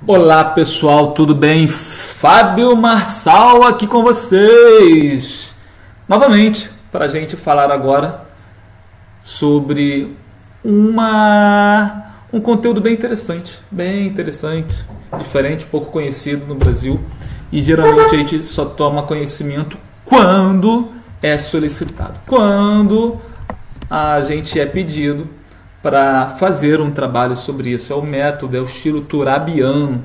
Olá pessoal, tudo bem? Fábio Marçal aqui com vocês novamente para a gente falar agora sobre um conteúdo bem interessante, diferente, pouco conhecido no Brasil e geralmente a gente só toma conhecimento quando é solicitado, quando a gente é pedido para fazer um trabalho sobre isso. É o método, é o estilo turabiano,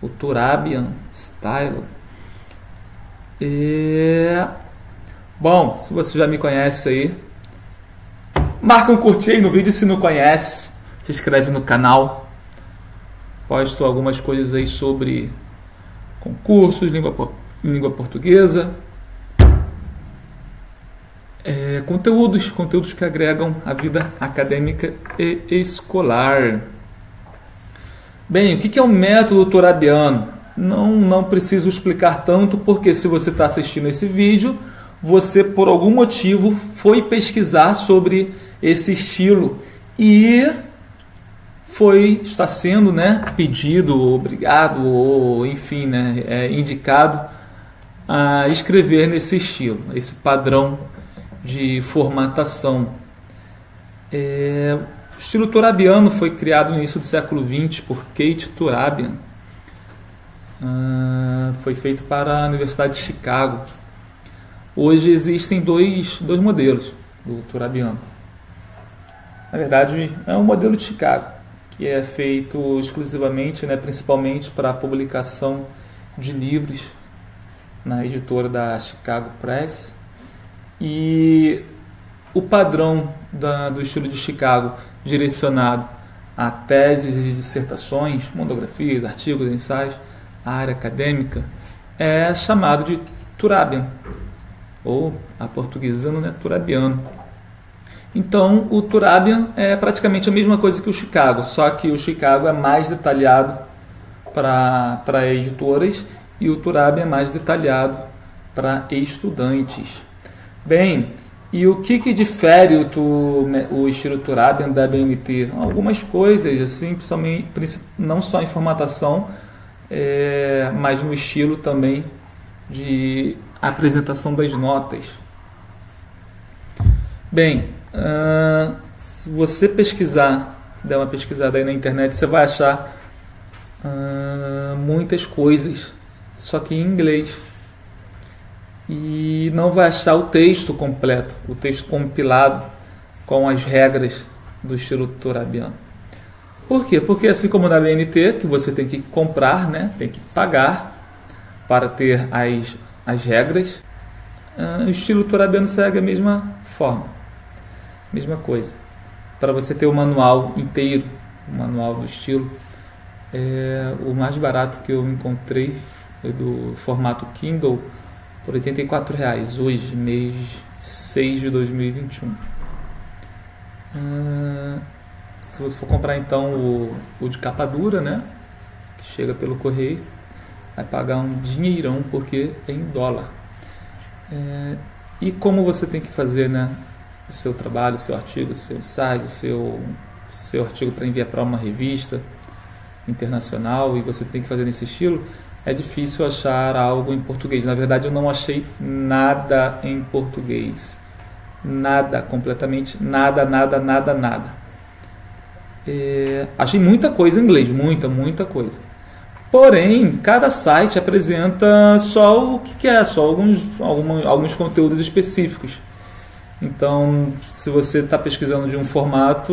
o Turabian Style. Bom, se você já me conhece aí, marca um curtir aí no vídeo. Se não conhece, se inscreve no canal. Posto algumas coisas aí sobre concursos, língua portuguesa, conteúdos que agregam a vida acadêmica e escolar. Bem, o que é o método turabiano? Não preciso explicar tanto, porque se você está assistindo esse vídeo, você por algum motivo foi pesquisar sobre esse estilo e está sendo, pedido, obrigado ou enfim, indicado a escrever nesse estilo, esse padrão de formatação. O estilo turabiano foi criado no início do século XX por Kate Turabian. Foi feito para a Universidade de Chicago. Hoje existem dois modelos do turabiano. Na verdade, é um modelo de Chicago, que é feito exclusivamente, principalmente para a publicação de livros na editora da Chicago Press. E o padrão do estilo de Chicago, direcionado a teses e dissertações, monografias, artigos, ensaios, a área acadêmica, é chamado de Turabian, ou aportuguesando, Turabiano. Então, o Turabian é praticamente a mesma coisa que o Chicago, só que o Chicago é mais detalhado para editoras e o Turabian é mais detalhado para estudantes. Bem, e o que difere o estilo Turabian da BNT? Algumas coisas, assim, principalmente, não só em formatação, mas no estilo também de apresentação das notas. Bem, se você der uma pesquisada aí na internet, você vai achar muitas coisas, só que em inglês. E não vai achar o texto completo, o texto compilado com as regras do estilo turabiano. Por quê? Porque assim como na BNT, que você tem que comprar, tem que pagar para ter as regras, o estilo turabiano segue a mesma forma, mesma coisa. Para você ter o manual inteiro, o manual do estilo, o mais barato que eu encontrei foi do formato Kindle, por R$ 84,00, hoje, mês 6 de 2021. Se você for comprar então o de capa dura, que chega pelo correio, vai pagar um dinheirão, porque é em dólar. E como você tem que fazer, o seu trabalho, o seu artigo, o seu ensaio, seu artigo para enviar para uma revista internacional, e você tem que fazer nesse estilo, é difícil achar algo em português. Na verdade, eu não achei nada em português. Nada, completamente nada. Achei muita coisa em inglês, muita coisa. Porém, cada site apresenta só o que quer, só alguns conteúdos específicos. Então, se você está pesquisando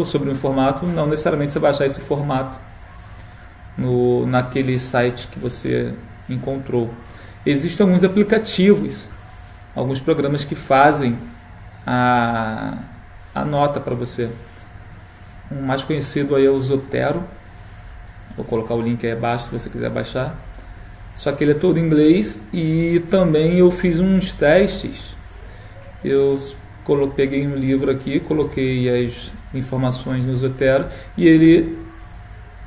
sobre um formato, não necessariamente você vai achar esse formato naquele site que você encontrou. Existem alguns aplicativos, alguns programas que fazem a nota para você. O mais conhecido aí é o Zotero. Vou colocar o link aí abaixo se você quiser baixar. Só que ele é todo em inglês, e também eu fiz uns testes. Eu peguei um livro aqui, coloquei as informações no Zotero e ele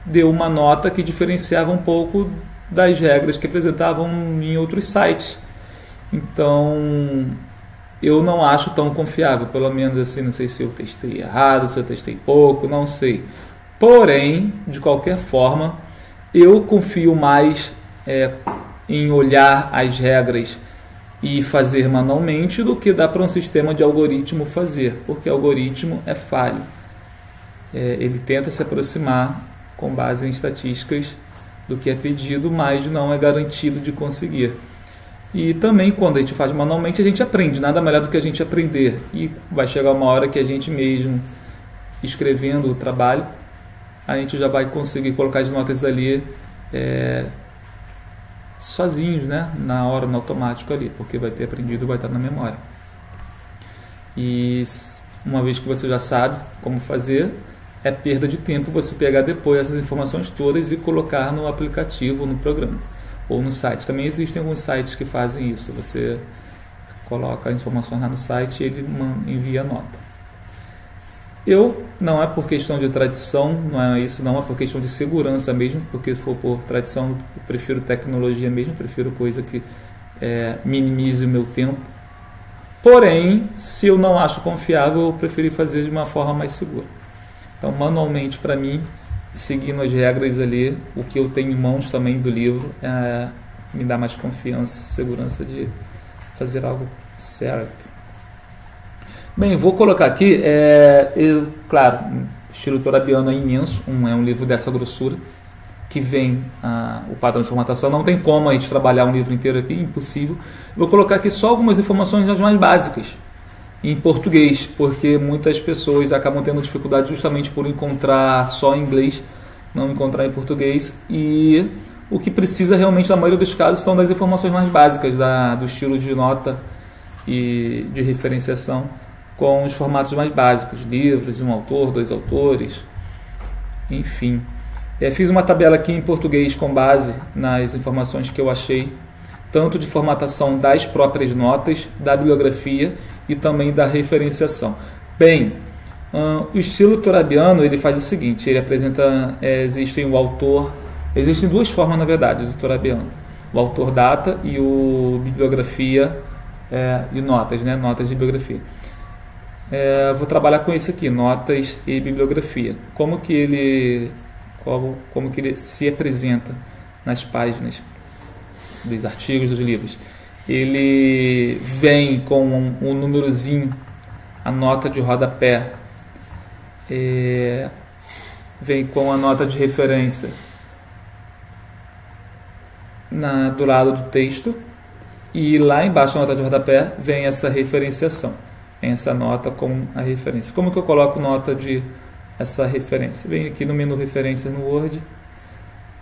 deu uma nota que diferenciava um pouco das regras que apresentavam em outros sites. Então, eu não acho tão confiável, pelo menos assim, não sei se eu testei errado, se eu testei pouco, não sei. Porém, de qualquer forma, Eu confio mais em olhar as regras e fazer manualmente do que dar para um sistema de algoritmo fazer, porque o algoritmo é falho. Ele tenta se aproximar com base em estatísticas do que é pedido, mas não é garantido de conseguir. E também quando a gente faz manualmente a gente aprende, nada melhor do que a gente aprender, e vai chegar uma hora que a gente mesmo, escrevendo o trabalho, a gente já vai conseguir colocar as notas ali sozinhos, né? Na hora, no automático ali, porque vai ter aprendido, vai estar na memória. E uma vez que você já sabe como fazer, é perda de tempo você pegar depois essas informações todas e colocar no aplicativo, no programa ou no site. Também existem alguns sites que fazem isso, você coloca as informações lá no site e ele envia a nota. Não é por questão de tradição, não é por questão de segurança mesmo, porque se for por tradição eu prefiro tecnologia mesmo, prefiro coisa que minimize o meu tempo. Porém, se eu não acho confiável, eu preferi fazer de uma forma mais segura. Então, manualmente, para mim, seguindo as regras ali, o que eu tenho em mãos também do livro, me dá mais confiança, segurança de fazer algo certo. Bem, vou colocar aqui, claro, o estilo torabiano é imenso, é um livro dessa grossura, que vem o padrão de formatação, não tem como a gente trabalhar um livro inteiro aqui, impossível. Vou colocar aqui só algumas informações as mais básicas, em português, porque muitas pessoas acabam tendo dificuldade justamente por encontrar só em inglês, não encontrar em português, e o que precisa realmente, na maioria dos casos, são das informações mais básicas do estilo de nota e de referenciação, com os formatos mais básicos, livros, um autor, 2 autores, enfim. Fiz uma tabela aqui em português com base nas informações que eu achei, tanto de formatação das próprias notas, da bibliografia e também da referenciação. Bem, o estilo torabiano ele faz o seguinte, ele apresenta, existem duas formas na verdade do torabiano, o autor data e o bibliografia e notas, né? Notas de bibliografia. Vou trabalhar com isso aqui, notas e bibliografia. Como que ele se apresenta nas páginas dos artigos, dos livros? Ele vem com um númerozinho, a nota de rodapé, vem com a nota de referência do lado do texto, e lá embaixo da nota de rodapé vem essa referenciação, vem essa nota com a referência. Como que eu coloco nota de essa referência? Venho aqui no menu referências no Word,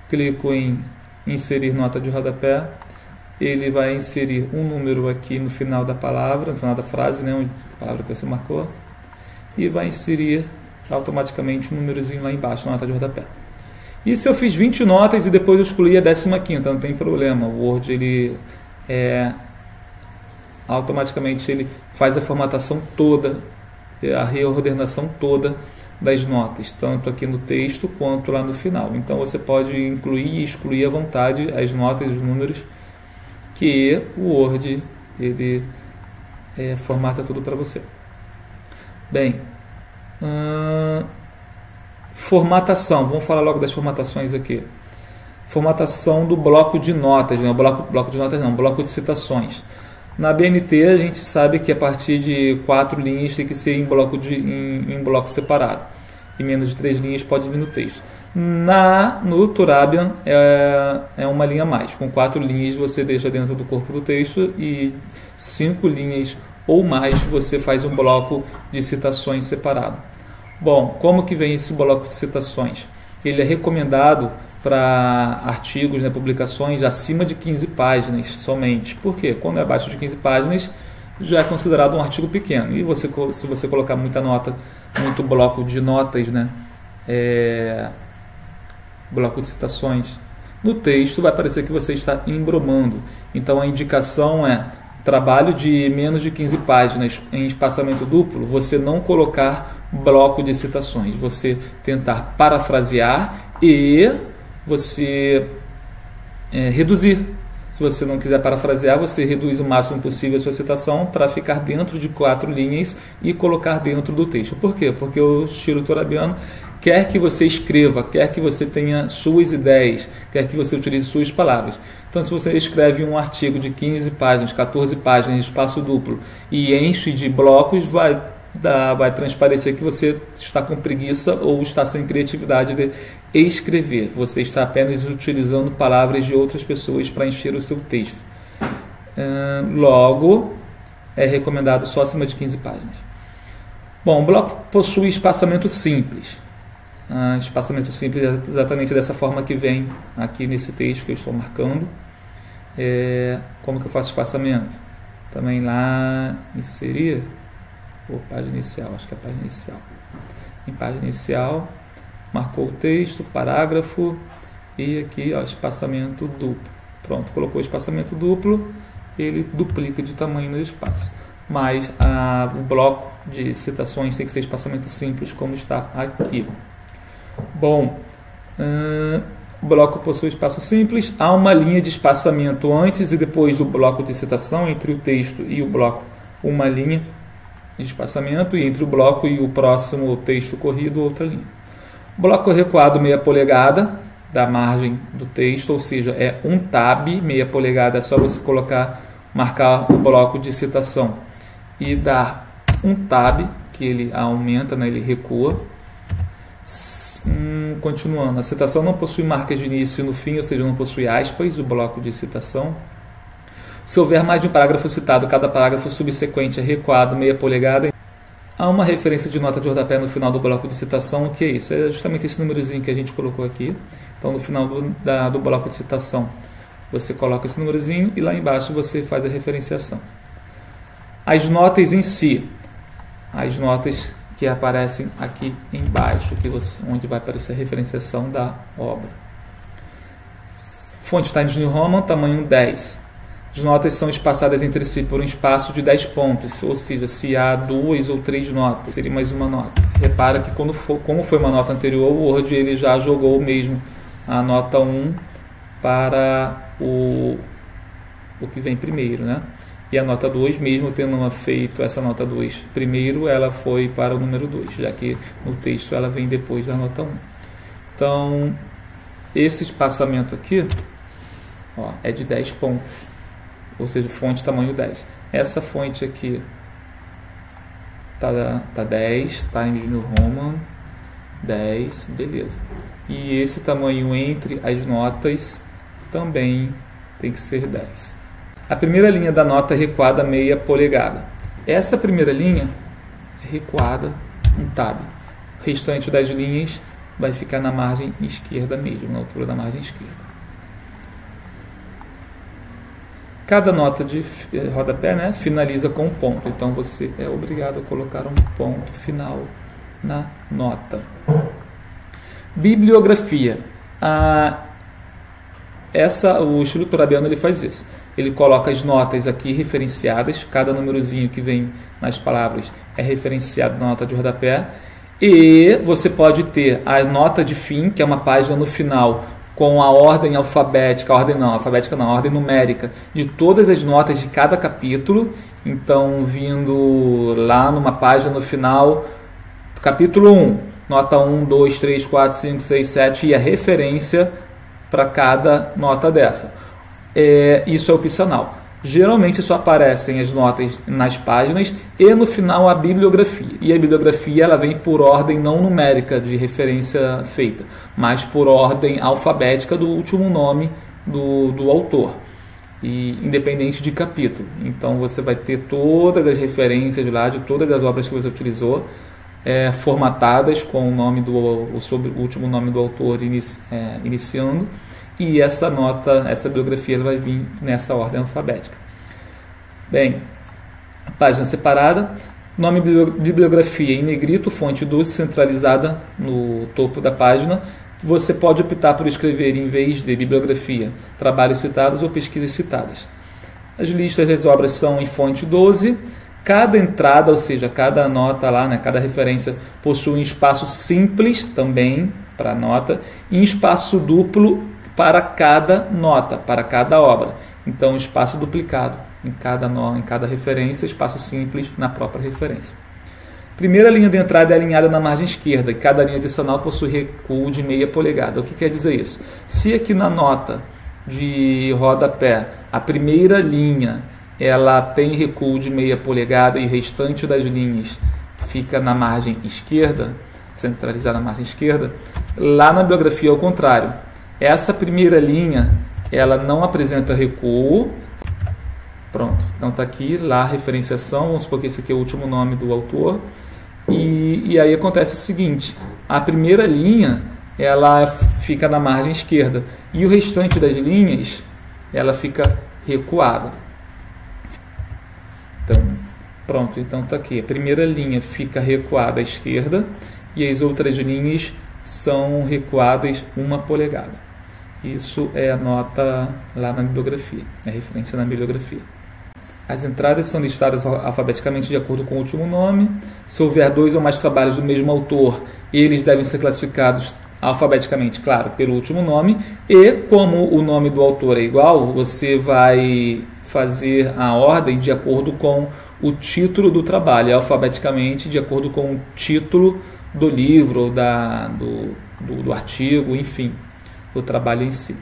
clico em inserir nota de rodapé, ele vai inserir um número aqui no final da palavra, no final da frase, né, a palavra que você marcou, e vai inserir automaticamente um númerozinho lá embaixo na nota de rodapé. E se eu fiz 20 notas e depois eu excluí a 15ª, não tem problema, o Word ele automaticamente ele faz a formatação toda, a reordenação toda das notas, tanto aqui no texto quanto lá no final. Então você pode incluir e excluir à vontade as notas e os números, que o Word ele formata tudo para você. Bem, formatação, vamos falar logo das formatações aqui. Formatação do bloco de notas, né? Bloco de citações. Na BNT a gente sabe que a partir de 4 linhas tem que ser em bloco separado, e menos de 3 linhas pode vir no texto. No Torabian é uma linha a mais, com 4 linhas você deixa dentro do corpo do texto e 5 linhas ou mais você faz um bloco de citações separado. Bom, como que vem esse bloco de citações? Ele é recomendado para artigos, né, publicações acima de 15 páginas somente. Por quê? Quando é abaixo de 15 páginas já é considerado um artigo pequeno. E se você colocar muita nota, muito bloco de notas, né, bloco de citações no texto, vai parecer que você está embromando. Então a indicação é trabalho de menos de 15 páginas em espaçamento duplo, você não colocar bloco de citações, você tentar parafrasear e você reduzir. Se você não quiser parafrasear, você reduz o máximo possível a sua citação para ficar dentro de 4 linhas e colocar dentro do texto. Por quê? Porque o estilo torabiano quer que você escreva, quer que você tenha suas ideias, quer que você utilize suas palavras. Então, se você escreve um artigo de 15 páginas, 14 páginas, de espaço duplo, e enche de blocos, vai transparecer que você está com preguiça ou está sem criatividade de escrever. Você está apenas utilizando palavras de outras pessoas para encher o seu texto. Logo, é recomendado só acima de 15 páginas. Bom, o bloco possui espaçamento simples. Espaçamento simples é exatamente dessa forma que vem aqui nesse texto que eu estou marcando. Como que eu faço espaçamento? Também lá, inserir, página inicial, acho que é a página inicial. Em página inicial, marcou o texto, parágrafo, e aqui, ó, espaçamento duplo. Pronto, colocou o espaçamento duplo, ele duplica de tamanho no espaço. Mas o bloco de citações tem que ser espaçamento simples, como está aqui. Bom, o bloco possui espaço simples, há uma linha de espaçamento antes e depois do bloco de citação, entre o texto e o bloco, uma linha de espaçamento, e entre o bloco e o próximo texto corrido, outra linha. Bloco recuado meia polegada da margem do texto, ou seja, é um tab, meia polegada, é só você marcar o bloco de citação e dar um tab, que ele aumenta, né, ele recua. Continuando, a citação não possui marcas de início no fim, ou seja, não possui aspas, o bloco de citação. Se houver mais de um parágrafo citado, cada parágrafo subsequente é recuado meia polegada. Há uma referência de nota de rodapé no final do bloco de citação. O que é isso? É justamente esse númerozinho que a gente colocou aqui. Então, no final do bloco de citação, você coloca esse númerozinho e lá embaixo você faz a referenciação. As notas em si, as notas que aparecem aqui embaixo, onde vai aparecer a referenciação da obra. Fonte Times New Roman, tamanho 10. As notas são espaçadas entre si por um espaço de 10 pontos, ou seja, se há 2 ou 3 notas, seria mais uma nota. Repara que como foi uma nota anterior, o Word ele já jogou mesmo a nota 1 para o que vem primeiro, né? E a nota 2, mesmo tendo feito essa nota 2 primeiro, ela foi para o número 2, já que no texto ela vem depois da nota 1. Então, esse espaçamento aqui, ó, é de 10 pontos. Ou seja, fonte tamanho 10. Essa fonte aqui tá 10, Times New Roman, 10, beleza. E esse tamanho entre as notas também tem que ser 10. A primeira linha da nota é recuada meia polegada. Essa primeira linha é recuada um tab. O restante das linhas vai ficar na margem esquerda mesmo, na altura da margem esquerda. Cada nota de rodapé, né, finaliza com um ponto. Então, você é obrigado a colocar um ponto final na nota. Bibliografia. O estilo turabiano ele faz isso. Ele coloca as notas aqui referenciadas. Cada númerozinho que vem nas palavras é referenciado na nota de rodapé. E você pode ter a nota de fim, que é uma página no final, com a ordem alfabética, a ordem numérica de todas as notas de cada capítulo. Então, vindo lá numa página no final, capítulo 1, nota 1, 2, 3, 4, 5, 6, 7 e a referência para cada nota dessa. Isso é opcional. Geralmente só aparecem as notas nas páginas e no final a bibliografia. E a bibliografia ela vem por ordem não numérica de referência feita, mas por ordem alfabética do último nome do autor, e independente de capítulo. Então você vai ter todas as referências lá de todas as obras que você utilizou, formatadas com o nome sobre o último nome do autor iniciando. E essa bibliografia ela vai vir nessa ordem alfabética. Bem, página separada, nome bibliografia em negrito, fonte doce centralizada no topo da página. Você pode optar por escrever, em vez de bibliografia, trabalhos citados ou pesquisas citadas. As listas das obras são em fonte 12. Cada entrada, ou seja, cada nota lá, né, cada referência, possui um espaço simples também para a nota e um espaço duplo para cada nota, para cada obra. Então, espaço duplicado em cada referência, espaço simples na própria referência. Primeira linha de entrada é alinhada na margem esquerda e cada linha adicional possui recuo de meia polegada. O que quer dizer isso? Se aqui na nota de rodapé a primeira linha ela tem recuo de meia polegada e o restante das linhas fica na margem esquerda, centralizada na margem esquerda, lá na bibliografia é o contrário. Essa primeira linha ela não apresenta recuo. Pronto, então está aqui lá a referenciação, vamos supor que esse aqui é o último nome do autor, e aí acontece o seguinte, a primeira linha ela fica na margem esquerda, e o restante das linhas ela fica recuada. Então, pronto, então está aqui, a primeira linha fica recuada à esquerda, e as outras linhas são recuadas 1 polegada. Isso é a nota lá na bibliografia, é referência na bibliografia. As entradas são listadas alfabeticamente de acordo com o último nome. Se houver 2 ou mais trabalhos do mesmo autor, eles devem ser classificados alfabeticamente, claro, pelo último nome. E como o nome do autor é igual, você vai fazer a ordem de acordo com o título do trabalho, alfabeticamente de acordo com o título do livro, do artigo, enfim, do trabalho em si.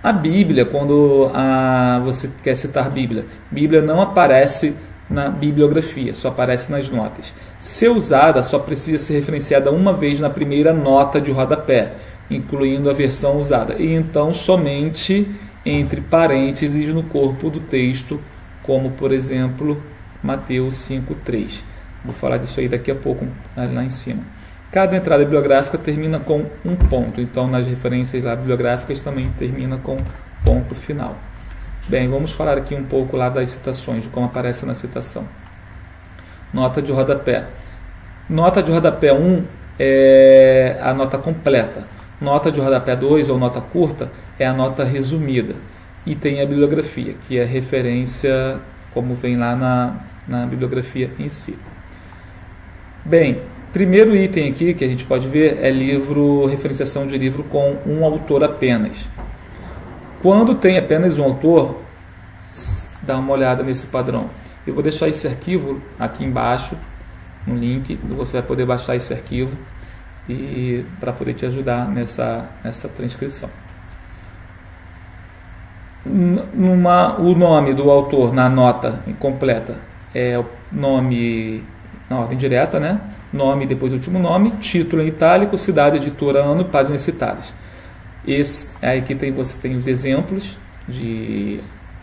A Bíblia, quando você quer citar Bíblia não aparece na bibliografia, só aparece nas notas. Se usada, só precisa ser referenciada uma vez na primeira nota de rodapé, incluindo a versão usada, e então somente entre parênteses no corpo do texto, como por exemplo Mateus 5,3. Vou falar disso aí daqui a pouco, lá em cima. Cada entrada bibliográfica termina com um ponto, então nas referências lá bibliográficas também termina com ponto final. Bem, vamos falar aqui um pouco lá das citações, de como aparece na citação. Nota de rodapé. Nota de rodapé 1 é a nota completa. Nota de rodapé 2, ou nota curta, é a nota resumida. E tem a bibliografia, que é referência, como vem lá na bibliografia em si. Bem, primeiro item aqui que a gente pode ver é referenciação de livro com um autor apenas. Quando tem apenas um autor, dá uma olhada nesse padrão. Eu vou deixar esse arquivo aqui embaixo, no link, você vai poder baixar esse arquivo e para poder te ajudar nessa transcrição. O nome do autor na nota completa é o nome na ordem direta, né? Nome, depois o último nome, título em itálico, cidade, editora, ano, páginas citadas. Aí aqui você tem os exemplos de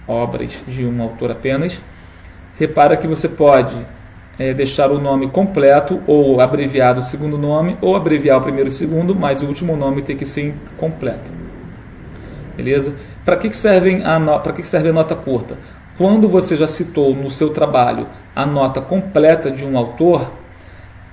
obras de um autor apenas. Repara que você pode deixar o nome completo ou abreviado o segundo nome, ou abreviar o primeiro e o segundo, mas o último nome tem que ser completo. Beleza? Para que serve a nota curta? Quando você já citou no seu trabalho a nota completa de um autor,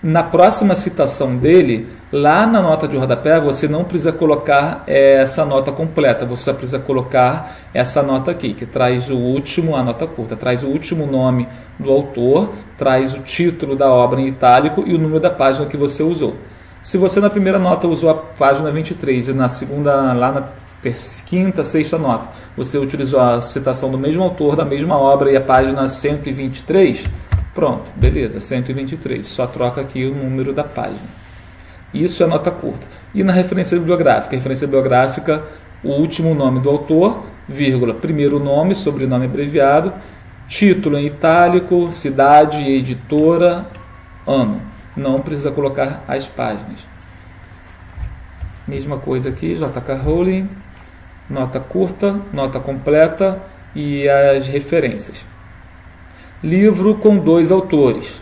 na próxima citação dele, lá na nota de rodapé, você não precisa colocar essa nota completa, você só precisa colocar essa nota aqui, que traz a nota curta, traz o último nome do autor, traz o título da obra em itálico e o número da página que você usou. Se você na primeira nota usou a página 23 e na segunda, lá na quinta, sexta nota, você utilizou a citação do mesmo autor, da mesma obra e a página 123, pronto, beleza, 123, só troca aqui o número da página. Isso é nota curta. E na referência bibliográfica, o último nome do autor, vírgula, primeiro nome, sobrenome abreviado, título em itálico, cidade, editora, ano. Não precisa colocar as páginas. Mesma coisa aqui, J.K. Rowling, nota curta, nota completa e as referências. Livro com 2 autores.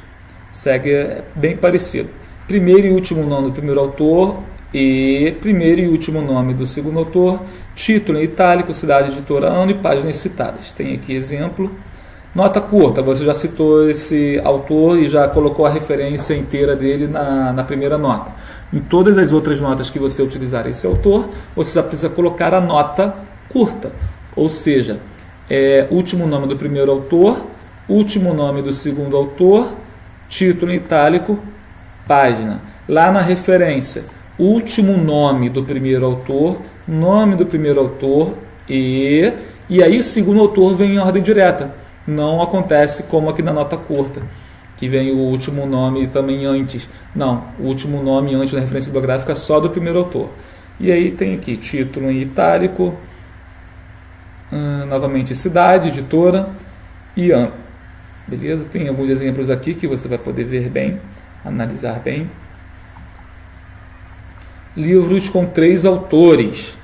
Segue bem parecido. Primeiro e último nome do primeiro autor e primeiro e último nome do segundo autor. Título em itálico, cidade, editora, ano e páginas citadas. Tem aqui exemplo. Nota curta. Você já citou esse autor e já colocou a referência inteira dele na primeira nota. Em todas as outras notas que você utilizar esse autor, você já precisa colocar a nota curta. Ou seja, último nome do primeiro autor, último nome do segundo autor, título em itálico, página. Lá na referência, último nome do primeiro autor, nome do primeiro autor e aí o segundo autor vem em ordem direta. Não acontece como aqui na nota curta. que vem o último nome também antes. Não, o último nome antes da referência bibliográfica é só do primeiro autor. E aí tem aqui título em itálico, novamente cidade, editora e ano. Beleza? Tem alguns exemplos aqui que você vai poder ver bem, analisar bem. Livros com 3 autores.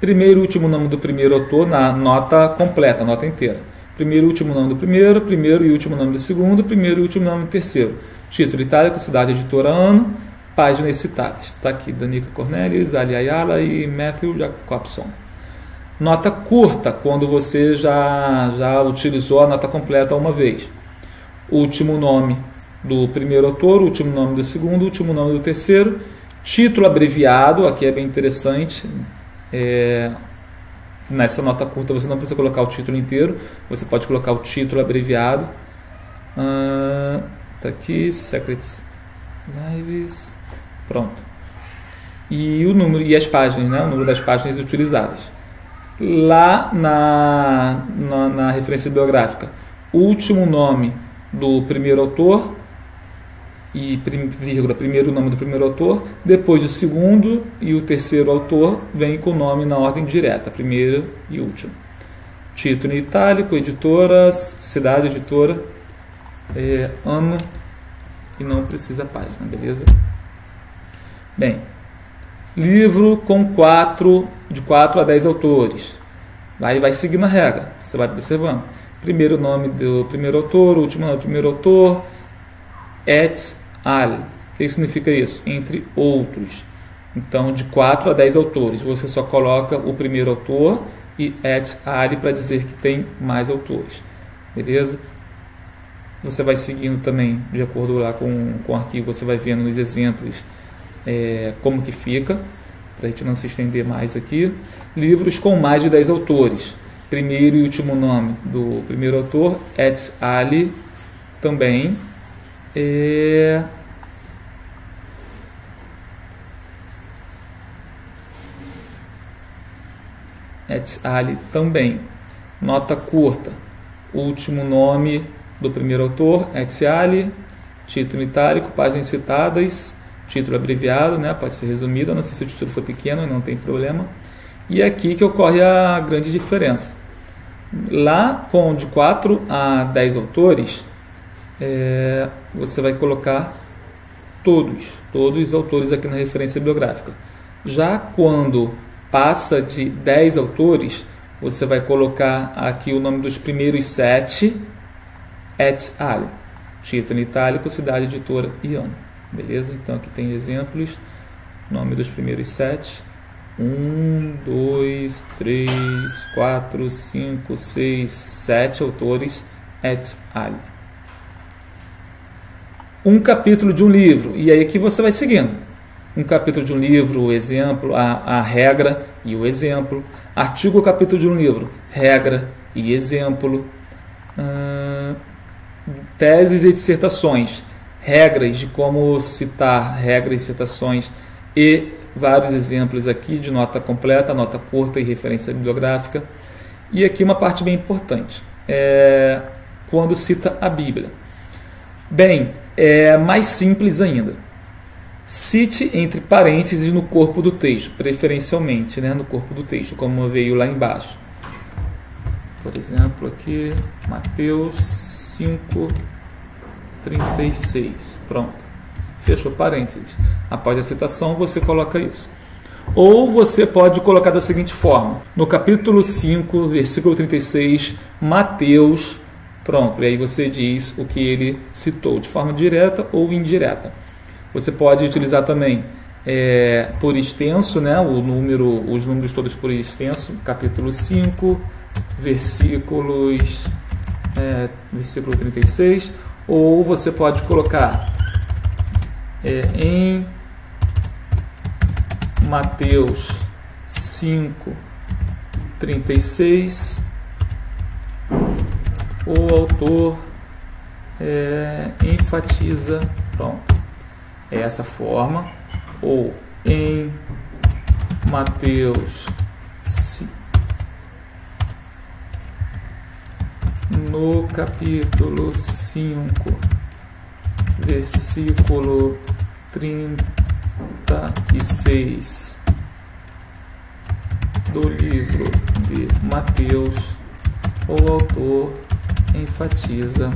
Primeiro e último nome do primeiro autor na nota completa, nota inteira. Primeiro e último nome do primeiro, primeiro e último nome do segundo, primeiro e último nome do terceiro. Título itálico, cidade, editora, ano, páginas citadas. Está aqui Danica Cornelius, Ali Ayala e Matthew Jacobson. Nota curta, quando você já utilizou a nota completa uma vez. Último nome do primeiro autor, último nome do segundo, último nome do terceiro. Título abreviado, aqui é bem interessante. Nessa nota curta você não precisa colocar o título inteiro, você pode colocar o título abreviado. Tá aqui, Secrets Lives. Pronto. E o número e as páginas, né? O número das páginas utilizadas. Lá na referência bibliográfica, último nome do primeiro autor e vírgula, primeiro nome do primeiro autor, depois o segundo e o terceiro autor vem com o nome na ordem direta, primeiro e último. Título em itálico, editora, cidade, editora, ano e não precisa página, beleza? Bem, livro com de 4 a 10 autores. Aí vai seguindo a regra, você vai observando. Primeiro nome do primeiro autor, último nome do primeiro autor, et al. O que significa isso? Entre outros. Então, de 4 a 10 autores. Você só coloca o primeiro autor e et al. Para dizer que tem mais autores. Beleza? Você vai seguindo também, de acordo lá com o arquivo, você vai vendo nos exemplos como que fica, para a gente não se estender mais aqui. Livros com mais de 10 autores. Primeiro e último nome do primeiro autor, et al. Também. Et al. Também. Nota curta. Último nome do primeiro autor, et al. Título itálico, páginas citadas. Título abreviado, né? Pode ser resumido, a não ser se o título for pequeno, não tem problema. E é aqui que ocorre a grande diferença. Lá, com de 4 a 10 autores, você vai colocar todos os autores aqui na referência bibliográfica. Já quando passa de 10 autores, você vai colocar aqui o nome dos primeiros 7, et al. Título em itálico, cidade, editora e ano. Beleza? Então aqui tem exemplos. Nome dos primeiros 7. 1, 2, 3, 4, 5, 6, 7 autores, et al. Um capítulo de um livro. E aí aqui você vai seguindo. Um capítulo de um livro, o exemplo, a regra e o exemplo. Artigo ou capítulo de um livro, regra e exemplo. Teses e dissertações. Regras de como citar regras e citações e vários exemplos aqui de nota completa, nota curta e referência bibliográfica. E aqui uma parte bem importante, quando cita a Bíblia. Bem, é mais simples ainda. Cite entre parênteses no corpo do texto, preferencialmente, né, no corpo do texto, como veio lá embaixo. Por exemplo, aqui, Mateus 5:36. Pronto. Fechou parênteses. Após a citação, você coloca isso. Ou você pode colocar da seguinte forma. No capítulo 5, versículo 36, Mateus. Pronto. E aí você diz o que ele citou, de forma direta ou indireta. Você pode utilizar também por extenso, né, os números todos por extenso. Capítulo 5, versículo 36. Ou você pode colocar em Mateus 5:36, o autor enfatiza, pronto, é essa forma. Ou em Mateus no capítulo 5, versículo 36 do livro de Mateus, o autor enfatiza.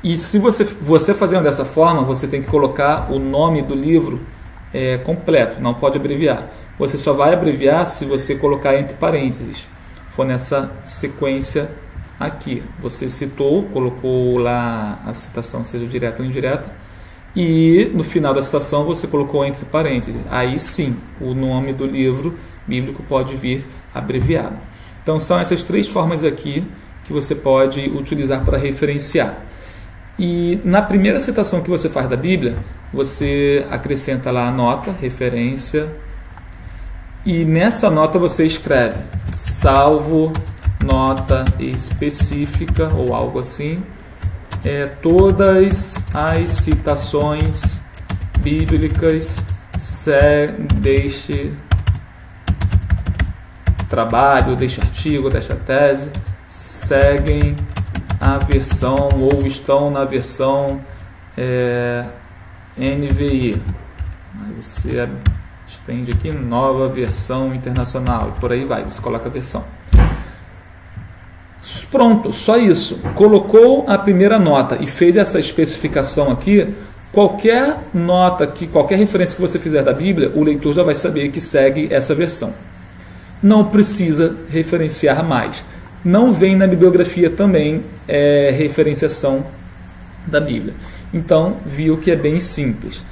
E se você fazendo dessa forma, você tem que colocar o nome do livro completo, não pode abreviar. Você só vai abreviar se você colocar entre parênteses, for nessa sequência aqui. Você citou, colocou lá a citação, seja direta ou indireta, e no final da citação você colocou entre parênteses. Aí sim, o nome do livro bíblico pode vir abreviado. Então são essas três formas aqui que você pode utilizar para referenciar. E na primeira citação que você faz da Bíblia, você acrescenta lá a nota, referência, e nessa nota você escreve salvo nota específica ou algo assim, todas as citações bíblicas deste trabalho, deste artigo, desta tese, seguem a versão ou estão na versão NVI. Aí você estende aqui, nova versão internacional, e por aí vai, você coloca a versão. Pronto, só isso. Colocou a primeira nota e fez essa especificação aqui, qualquer nota, qualquer referência que você fizer da Bíblia, o leitor já vai saber que segue essa versão. Não precisa referenciar mais. Não vem na bibliografia também referenciação da Bíblia. Então, viu que é bem simples.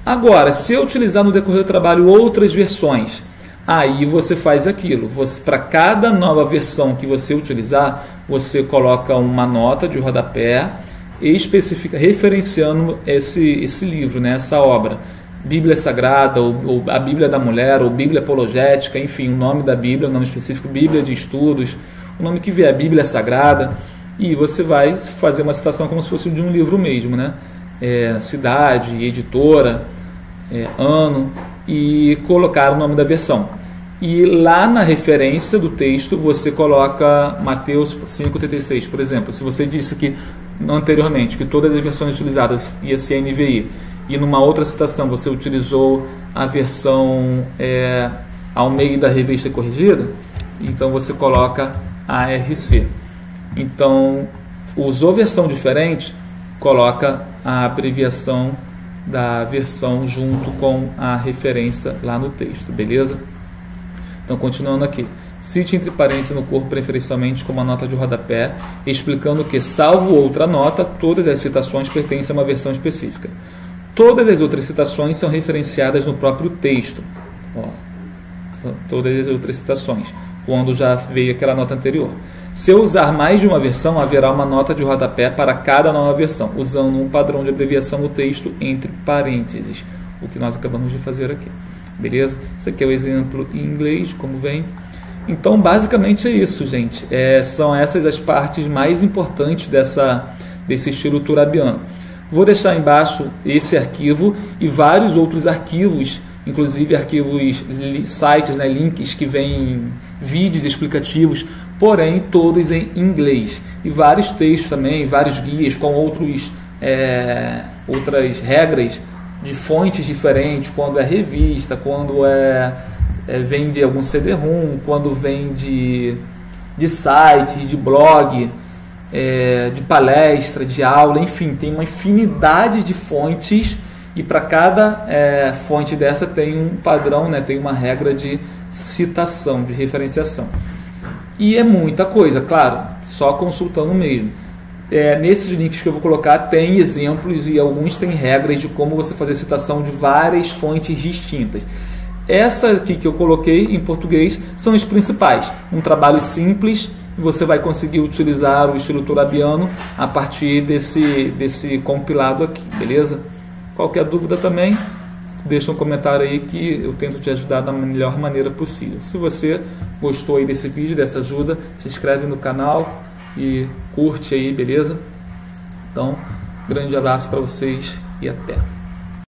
Agora, se eu utilizar no decorrer do trabalho outras versões, aí você faz aquilo. Para cada nova versão que você utilizar, você coloca uma nota de rodapé específica, referenciando esse livro, né, essa obra. Bíblia Sagrada, ou a Bíblia da Mulher, ou Bíblia Apologética, enfim, o nome da Bíblia, o nome específico, Bíblia de Estudos, o nome que vier, Bíblia Sagrada, e você vai fazer uma citação como se fosse de um livro mesmo, né? Cidade, editora, ano, e colocar o nome da versão. E lá na referência do texto você coloca Mateus 5,36, por exemplo. Se você disse que anteriormente que todas as versões utilizadas ia ser NVI, e numa outra citação você utilizou a versão Almeida Revista Corrigida, então você coloca ARC. Então, usou versão diferente, coloca a abreviação da versão junto com a referência lá no texto, beleza? Então, continuando aqui. Cite entre parênteses no corpo preferencialmente como uma nota de rodapé, explicando que, salvo outra nota, todas as citações pertencem a uma versão específica. Todas as outras citações são referenciadas no próprio texto. Todas as outras citações, quando já veio aquela nota anterior. Se eu usar mais de uma versão, haverá uma nota de rodapé para cada nova versão, usando um padrão de abreviação no texto entre parênteses, o que nós acabamos de fazer aqui. Beleza? Isso aqui é o exemplo em inglês, como vem. Então, basicamente é isso, gente. São essas as partes mais importantes desse estilo turabiano. Vou deixar embaixo esse arquivo e vários outros arquivos, inclusive arquivos, sites, né, links que vêm vídeos explicativos, porém todos em inglês. E vários textos também, vários guias com outras regras de fontes diferentes, quando é revista, quando vem de algum CD-ROM, quando vem de site, de blog, de palestra, de aula, enfim, tem uma infinidade de fontes e para cada fonte dessa tem um padrão, né, tem uma regra de citação, de referenciação. E é muita coisa, claro, só consultando mesmo. Nesses links que eu vou colocar tem exemplos e alguns têm regras de como você fazer citação de várias fontes distintas. Essa aqui que eu coloquei em português são as principais. Um trabalho simples, você vai conseguir utilizar o estilo turabiano a partir desse compilado aqui, beleza? Qualquer dúvida também, deixa um comentário aí que eu tento te ajudar da melhor maneira possível. Se você gostou aí desse vídeo, dessa ajuda, se inscreve no canal e curte aí, beleza? Então, grande abraço para vocês e até!